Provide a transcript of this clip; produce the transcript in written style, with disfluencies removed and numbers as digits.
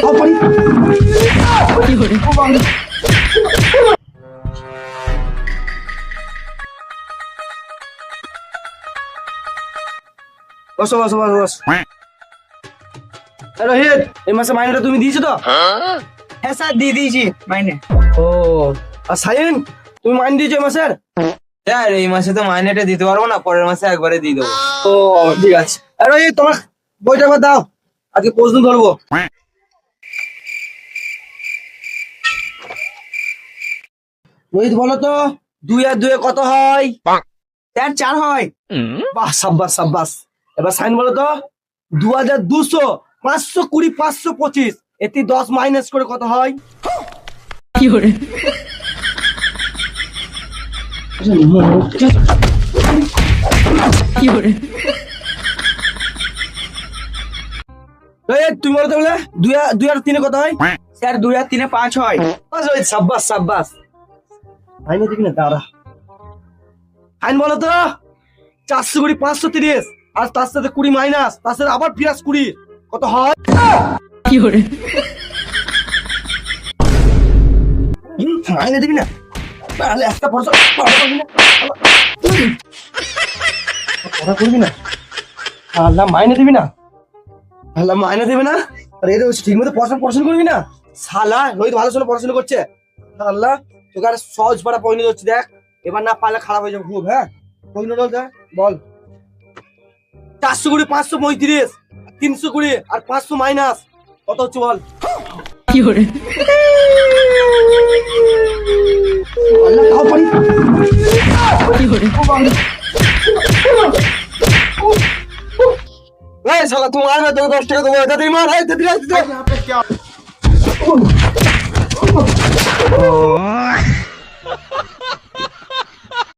তাও পারি। বসো বসো বসো বসো। রোহিত, এই মাসে মাইনেটা তুমি দিয়েছো তো? হ্যাঁ স্যার দিয়ে দিয়েছি মাইনে। ও, আর সাইন, তুমি মাইনে দিয়েছো এই মাসের? স্যার এই মাসে তো মাইনেটা দিতে পারবো না, পরের মাসে একবারে দিয়ে দেবো। ও ঠিক আছে। আর রোহিত, তোমার বইটা একবার দাও, আজকে প্রশ্ন ধরবো। রোহিত বলো তো, 2 আর 2 কত হয়? স্যার 4 হয়। বাহ, সাব্বাস সাব্বাস। এবার সাইন বলো তো, 2200, 520, 525, এতে 10 মাইনাস করে কত হয়? রোহিত, তুমি বলো তো, বলে 2 আর 3 কত হয়? স্যার 2 আর 3 5 হয়। বাস রোহিত, সাব্বাস সাব্বাস। আইনে দেখি না তারা। আইন বলো তো, 420, 530, আর তার সাথে 20 মাইনাস, তার সাথে আবার প্লাস 20, কত হয়? আইনে দিবি না, তাহলে একটা পড়া করবি না, পড়া করবি না, আল্লাহ মাইনে দিবি না, আল্লাহ মাইনে দিবি না। আর এটা ঠিক মতো পড়াশোনা করবি না, শালা। রোহিত ভালো ছিল, পড়াশোনা করছে। আল্লাহ, তোকে আর সহজ পাড়া পরিণত হচ্ছে, দেখ এবার না পারলে খারাপ হয়ে যাবে খুব। হ্যাঁ, পরিণত বল। 420, 535, 320 আর 500 মাইনাস কত হচ্ছে বল? আল্লাহ, তাও পারি। এই শালা, তুমি মারবে, তোকে 10 টাকা দেবো, তাড়াতাড়ি মার। এই তাড়াতাড়ি, তাড়াতাড়ি।